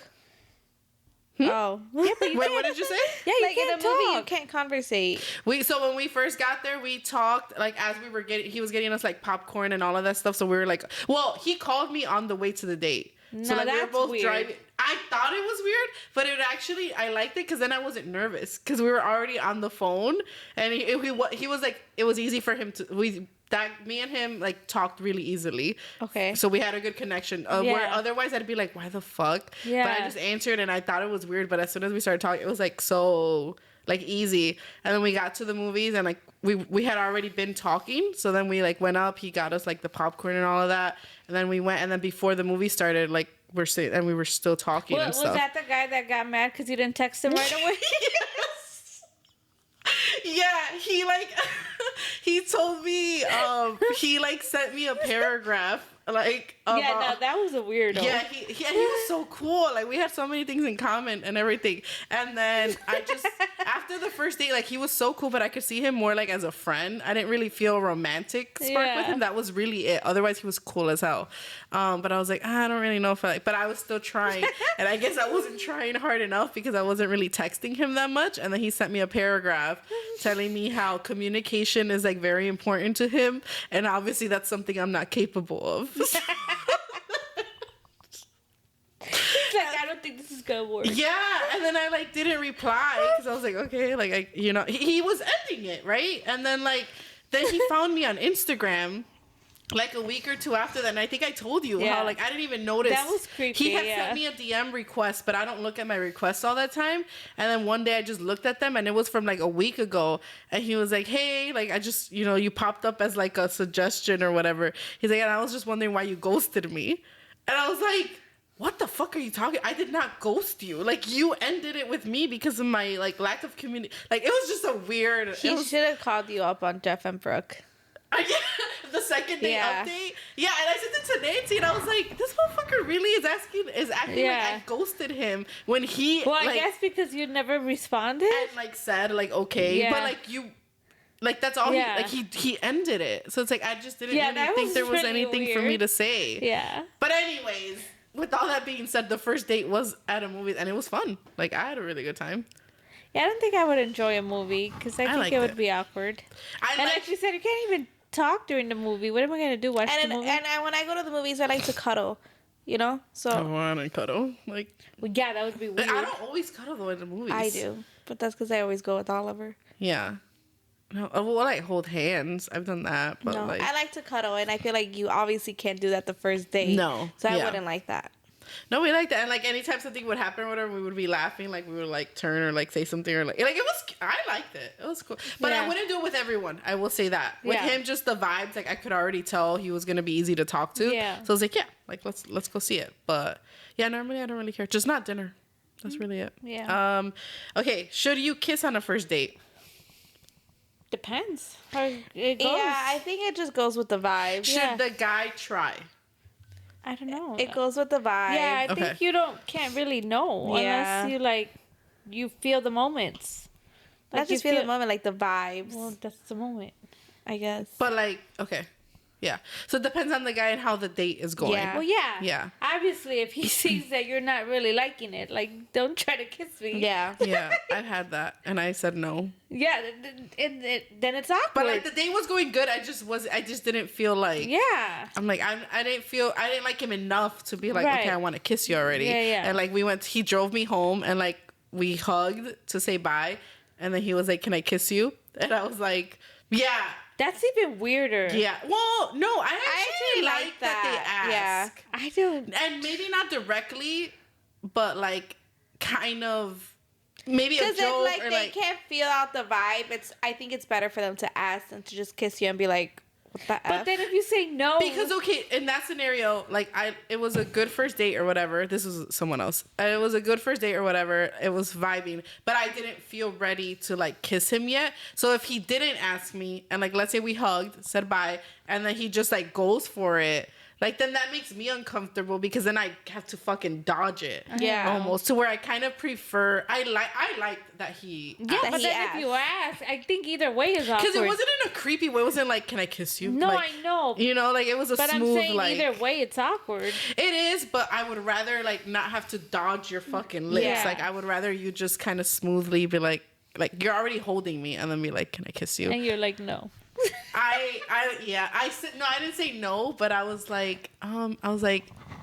Oh, Yeah, but you Wait, can't. what did you say? Yeah, you like in a can't movie, you talk. can't conversate. So when we first got there, we talked like as we were he was getting us like popcorn and all of that stuff. So we were like, well, he called me on the way to the date. So No, like we were that's both weird. driving. I thought it was weird, but it actually I liked it because then I wasn't nervous because we were already on the phone and he was like it was easy for him to me and him like talked really easily. Okay. So we had a good connection. Where Yeah. otherwise I'd be like, why the fuck? Yeah. But I just answered and I thought it was weird. But as soon as we started talking, it was like so like easy. And then we got to the movies and like we had already been talking. So then we like went up. He got us like the popcorn and all of that. And then we went. And then before the movie started, like we were still talking and stuff. Was that the guy that got mad because you didn't text him right away? Yeah, he like he told me he like sent me a paragraph like Yeah, no, that was a weirdo. Yeah, he was so cool. Like we had so many things in common and everything. And then I just after the first date, like he was so cool, but I could see him more like as a friend. I didn't really feel romantic spark with him. That was really it. Otherwise, he was cool as hell. But I was like, I don't really know if I like. But I was still trying, and I guess I wasn't trying hard enough because I wasn't really texting him that much. And then he sent me a paragraph telling me how communication is like very important to him, and obviously that's something I'm not capable of. He's like, I don't think this is gonna work. Yeah, and then I like didn't reply because I was like, okay, like he was ending it, right? And then then he found me on Instagram like a week or two after that, and I think I told you how like I didn't even notice. That was creepy. He had sent me a DM request, but I don't look at my requests all that time. And then one day I just looked at them, and it was from like a week ago. And he was like, "Hey, like I just you popped up as like a suggestion or whatever." He's like, "And I was just wondering why you ghosted me," and I was like, what the fuck are you talking? I did not ghost you. Like you ended it with me because of my like lack of community. Like it was just a weird. He should have called you up on Jeff and Brooke. Yeah, the second day update. Yeah, and I sent it to Nancy, and I was like, this motherfucker really is acting like I ghosted him when he. Well, I guess because you never responded and like said like okay, but like you. Like that's all he ended it. So it's like I just didn't really think there was anything for me to say. Yeah. But anyways, with all that being said, the first date was at a movie and it was fun. Like I had a really good time. Yeah, I don't think I would enjoy a movie because I think it would be awkward. And like you said, you can't even talk during the movie. What am I gonna do? Watch the movie? And when I go to the movies, I like to cuddle. So I want to cuddle. Like yeah, that would be weird. I don't always cuddle though in the movies. I do, but that's because I always go with Oliver. Yeah. No, well, I hold hands. I've done that, but no, I like to cuddle, and I feel like you obviously can't do that the first date. No, so I wouldn't like that. No, we like that, and like anytime something would happen or whatever, we would be laughing, like we would like turn or like say something or like it was. I liked it. It was cool, but I wouldn't do it with everyone. I will say that with him, just the vibes. Like I could already tell he was gonna be easy to talk to. Yeah. So I was like, like let's go see it. But yeah, normally I don't really care. Just not dinner. That's really it. Yeah. Okay. Should you kiss on a first date? Depends how it goes. Yeah, I think it just goes with the vibe. Should the guy try? I don't know. It goes with the vibe. Yeah, I think you can't really know unless you feel the moments. Like not just feel the moment, like the vibes. Well, that's the moment, I guess. But like, okay. Yeah. So it depends on the guy and how the date is going. Yeah. Well, yeah. Yeah. Obviously, if he sees that you're not really liking it, like, don't try to kiss me. Yeah. Yeah. I've had that. And I said no. Yeah. Then it's awkward. But like the date was going good. I just didn't feel like. Yeah. I'm like, I didn't like him enough to be like, okay, I want to kiss you already. Yeah, yeah. And like he drove me home and like we hugged to say bye. And then he was like, can I kiss you? And I was like, yeah. That's even weirder. Yeah. Well, no, I actually like that they ask. Yeah. I don't. And maybe not directly, but like kind of maybe a joke. Because if they can't feel out the vibe, I think it's better for them to ask than to just kiss you and be like, what the F? But then if you say no. Because, okay, in that scenario, like, it was a good first date or whatever. This was someone else. It was a good first date or whatever. It was vibing. But I didn't feel ready to, like, kiss him yet. So if he didn't ask me, and, like, let's say we hugged, said bye, and then he just, like, goes for it, like, then that makes me uncomfortable because then I have to fucking dodge it. Yeah. Almost. To where I kind of prefer... I like that he... Yeah, but then if you ask, I think either way is awkward. Because it wasn't in a creepy way. It wasn't like, can I kiss you? No, like, I know. You know, like, it was a smooth, But I'm saying like... either way, it's awkward. It is, but I would rather, like, not have to dodge your fucking lips. Yeah. Like, I would rather you just kind of smoothly be like, you're already holding me, and then be like, can I kiss you? And you're like, no. I said no. I didn't say no, but I was like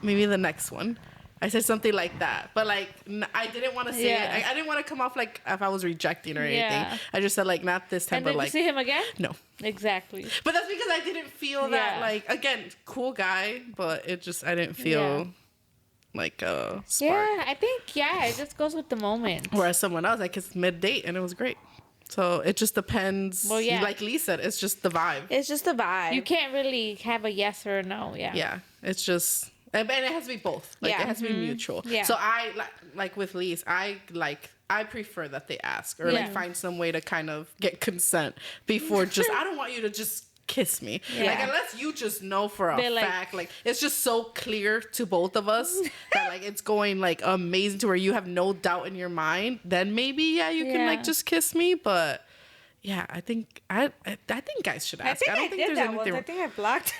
maybe the next one. I said something like that, but like I didn't want to say it. I didn't want to come off like if I was rejecting or anything. Yeah. I just said like not this time. And but did like you see him again? No. Exactly. But that's because I didn't feel that like again cool guy, but it just I didn't feel. like a spark. Yeah, I think it just goes with the moment. Whereas someone else, I kissed mid-date and it was great. So it just depends. Well, yeah. Like Lee said, it's just the vibe. It's just a vibe. You can't really have a yes or a no. Yeah. Yeah, it's just, and it has to be both. Like Yeah. it has to be mutual. Yeah. So I like with Lee's, I prefer that they ask or like Yeah. find some way to kind of get consent before just. I don't want you to just kiss me. Yeah. Like unless you just know for a They're like- fact, like it's just so clear to both of us that like it's going like amazing to where you have no doubt in your mind. Then maybe you can like Yeah. just kiss me, but. Yeah, I think think guys should ask. I think I did that once. I think I blocked.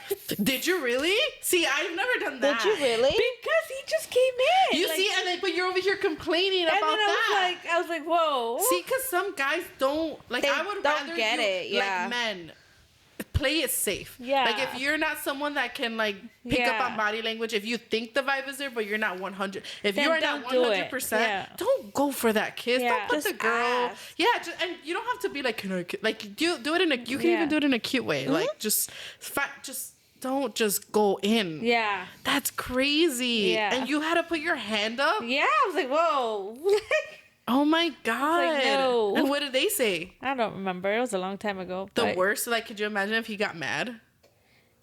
Did you really? See, I've never done that. Did you really? Because he just came in. You like, see, and then but you're over here complaining and about then that. I was like, whoa. See, because some guys don't like. They I would don't rather get you, it, yeah. like men play it safe. Yeah. Like if you're not someone that can like pick up Yeah. on body language, if you think the vibe is there but you're not 100, if Then you are not don't do it. 100%, Yeah. don't go for that kiss. Yeah. Don't put Just the girl. ask. Yeah, and you don't have to be like, can I like do it in a. You can Yeah. even do it in a cute way. Like just don't just go in. Yeah. That's crazy. Yeah. And you had to put your hand up? Yeah. I was like, whoa. Oh my God. no. And what did they say? I don't remember. It was a long time ago. The but- worst? Like, could you imagine if he got mad?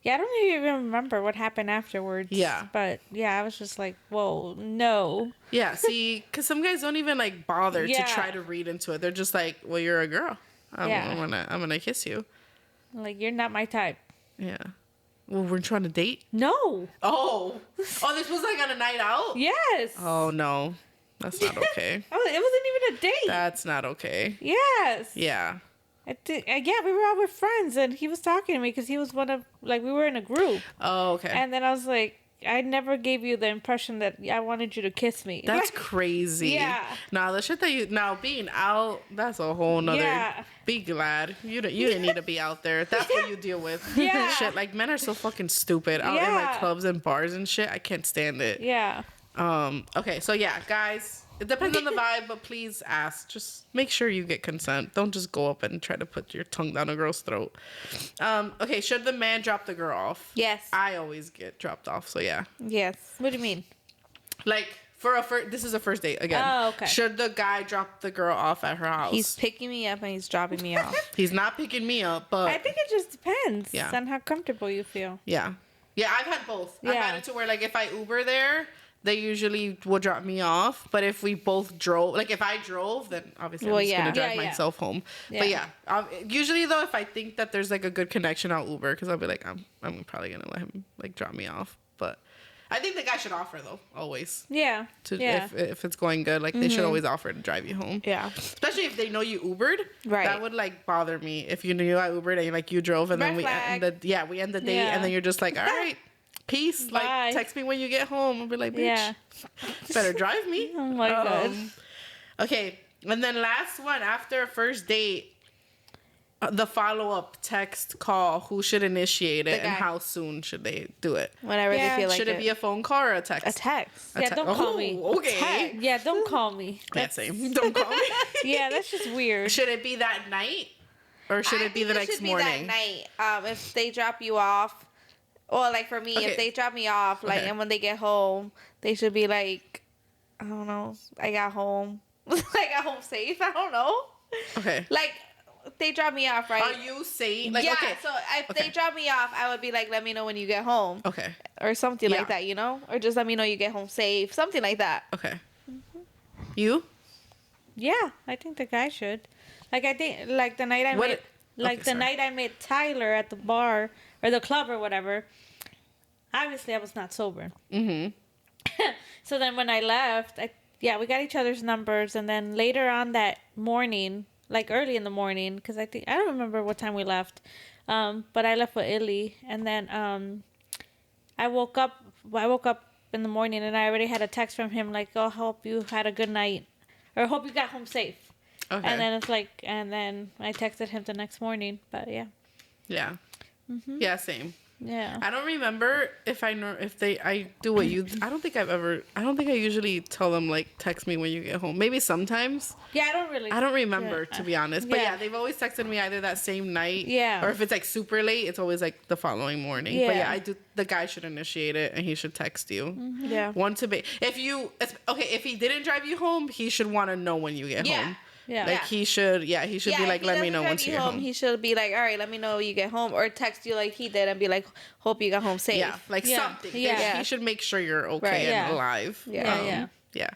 Yeah, I don't even remember what happened afterwards. Yeah. But yeah, I was just like, whoa, no. Yeah, see, because some guys don't even like bother Yeah. to try to read into it. They're just like, well, you're a girl. I'm gonna kiss you. Like, you're not my type. Yeah. Well, we're trying to date? No. Oh, this was like on a night out? Yes. Oh, no. That's not okay. It wasn't even a date. That's not okay. Yes. Yeah. Yeah, we were out with friends, and he was talking to me because he was we were in a group. Oh, okay. And then I was like, I never gave you the impression that I wanted you to kiss me. That's crazy. Yeah. Nah, the shit that being out, that's a whole nother. Yeah. Be glad. You didn't need to be out there. That's what you deal with. Yeah. Shit, like men are so fucking stupid out in like Yeah. clubs and bars and shit. I can't stand it. Yeah. Okay, so yeah, guys, it depends on the vibe, but please ask. Just make sure you get consent. Don't just go up and try to put your tongue down a girl's throat. Okay, should the man drop the girl off? Yes. I always get dropped off, so yeah. Yes. What do you mean? Like this is a first date again. Oh, okay. Should the guy drop the girl off at her house? He's picking me up and he's dropping me off. He's not picking me up, but I think it just depends Yeah. on how comfortable you feel. yeah, I've had both. I've Yeah. had it to where like if I Uber there, they usually will drop me off. But if we both drove, like if I drove, then obviously Well, I'm just yeah. gonna drive Yeah, yeah. myself home. But yeah, usually though, if I think that there's like a good connection, I'll Uber because I'll be like, I'm probably gonna let him like drop me off. But I think the guy should offer though, always. Yeah. Yeah. If it's going good, like they should always offer to drive you home. Yeah. Especially if they know you Ubered. Right. That would like bother me if you knew I Ubered and like you drove and then Red flag. we end the date Yeah. and then you're just like, all right, peace. Bye. Like text me when you get home. I'll be like, bitch, Yeah. better drive me. Oh my God. Okay, and then last one after a first date. The follow-up text call, who should initiate it The and guy. how soon should they do it? Whenever Yeah. they feel like Should it be a phone call or a text? a text. A Yeah, te- don't call me. Oh, okay. Text. Yeah, don't call me. Yeah, same. Don't call me. Yeah, that's just weird. Should it be that night? Or should it be the next morning? That night. If they drop you off, or like for me, Okay. if they drop me off, like, Okay. and when they get home, they should be like, I don't know, I got home, I got home safe. I don't know. Okay. Like, they drop me off, right? Are you saying like yeah. okay? So if Okay. they drop me off, I would be like, let me know when you get home, Okay. or something Yeah. like that, you know, or just let me know you get home safe, something like that. Okay. You? Yeah, I think the guy should. Like, I think, like, the night I What met, it- like, okay, the sorry. night I met Tyler at the bar, or the club or whatever, obviously I was not sober. Mm-hmm. So then when I left, we got each other's numbers, and then later on that morning, like early in the morning, because I don't remember what time we left, but I left with Illy, and then I woke up in the morning, and I already had a text from him like, oh, hope you had a good night, or hope you got home safe. Okay. And then it's like, and then I texted him the next morning, but yeah. Yeah. Mm-hmm. Yeah, same. Yeah. I don't remember if I do what you. I don't think I usually tell them like text me when you get home. Maybe sometimes. Yeah, I don't remember to be honest. But yeah, they've always texted me either that same night. Yeah. Or if it's like super late, it's always like the following morning. Yeah. But yeah, I do. The guy should initiate it and he should text you. Mm-hmm. Yeah. If he didn't drive you home, he should want to know when you get home. Yeah. Like he should be like, let me know once you get home. He should be like, all right, let me know when you get home, or text you like he did and be like, hope you got home safe. Yeah, like something. Yeah. He should make sure you're okay Right. and alive. Yeah. Yeah.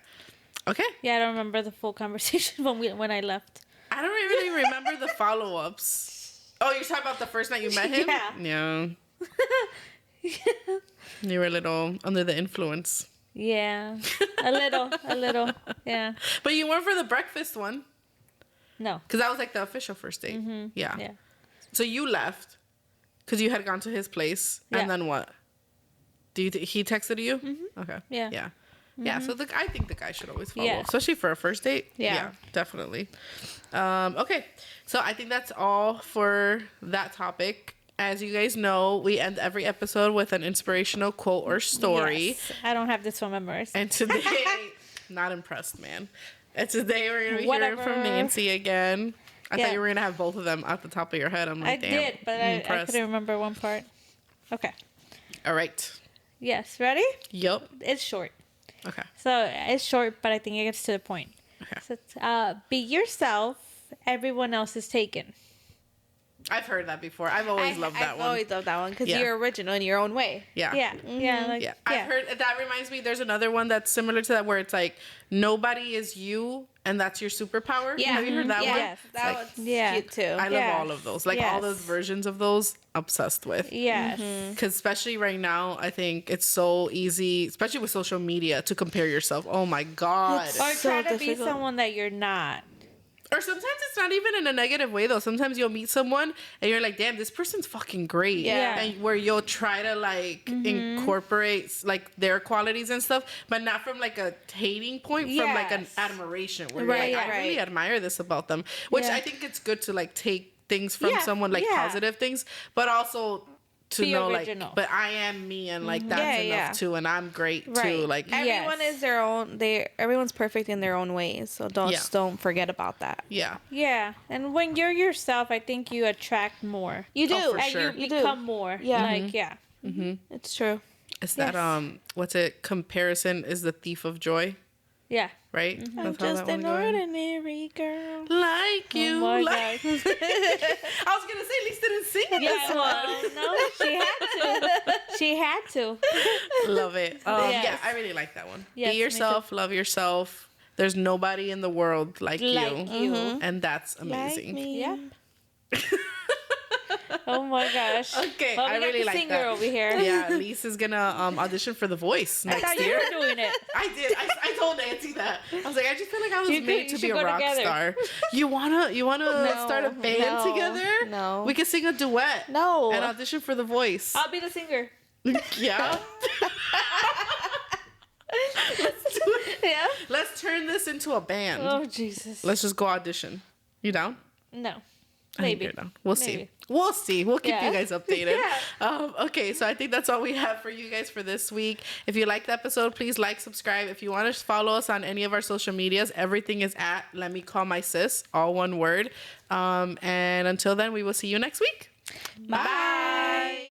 Okay. Yeah, I don't remember the full conversation when I left. I don't really remember the follow-ups. Oh, you're talking about the first night you met him? Yeah. Yeah. You were a little under the influence. Yeah, a little. Yeah. But you weren't for the breakfast one. No. Because that was like the official first date. Mm-hmm. Yeah. Yeah. So you left because you had gone to his place. Yeah. And then what? He texted you? Mm-hmm. Okay. Yeah. Yeah. Yeah, so I think the guy should always follow Yeah. up, especially for a first date. Yeah. Definitely. Okay, so I think that's all for that topic. As you guys know, we end every episode with an inspirational quote or story. Yes. I don't have this one memorized. And today, not impressed, man. And today we're going to be hearing from Nancy again. I thought you were going to have both of them at the top of your head. I'm like, I damn. did, but I couldn't remember one part. Okay. All right. Yes, ready? Yup. It's short. Okay. So it's short, but I think it gets to the point. Okay. So it's, be yourself. Everyone else is taken. I've heard that before. I've always loved that one. I've always loved that one because Yeah. you're original in your own way. Yeah. Yeah. Yeah. Like, Yeah, I've heard that. Reminds me, there's another one that's similar to that where it's like nobody is you and that's your superpower. Yeah. Have you heard that one? Yes, It's that like, one's cute too. I love Yes. all of those. Like all Yes. those versions of those, obsessed with. Yes. Because especially right now, I think it's so easy, especially with social media, to compare yourself. Oh my God. Or So try to be difficult. someone that you're not. Or sometimes it's not even in a negative way though. Sometimes you'll meet someone and you're like, damn, this person's fucking great. Yeah. And where you'll try to like incorporate like their qualities and stuff, but not from like a hating point, from like an Yes. admiration where Right, you're like, I really right. admire this about them. Which Yeah. I think it's good to like take things from Yeah, someone, like yeah. positive things, but also to Be know original. like, but I am me and like that's Yeah, enough yeah. too, and I'm great Right. too. Like Everyone is their own. Everyone's perfect in their own ways. So don't forget about that. yeah. Yeah. And when you're yourself, I think you attract more. You do. Oh, for And sure. you You do. become more. Yeah. Like, yeah. It's true. It's that Yes. what's it? Comparison is the thief of joy, Yeah. right? I'm That's how just that one an goes. ordinary girl. Like you. my like... gosh. I was gonna say, at least didn't sing it. Yeah, well, no, she had to. She had to. Love it. Yes. Yeah, I really like that one. Yes, Be me yourself, love yourself. There's nobody in the world like you, you. and that's amazing. Like me. Yeah. Oh my gosh. Okay, Well, I we got really the like singer that. over here. Yeah, Lise is gonna audition for The Voice I next thought you year. were doing it. I did. I told Nancy that. I was like, I just feel like I was You made could- to you be a should go rock together. star. You wanna start a band no, together? no. We could sing a duet. No. And audition for The Voice. I'll be the singer. Yeah. Let's do it. Yeah. Let's turn this into a band. Oh, Jesus. Let's just go audition. You down? No. I think Maybe. you're down. We'll see. Maybe. We'll see. We'll keep Yeah. you guys updated. Yeah. Okay, so I think that's all we have for you guys for this week. If you liked the episode, please like, subscribe. If you want to follow us on any of our social medias, everything is at Lemme Call My Sis, all one word. And until then, we will see you next week. Bye.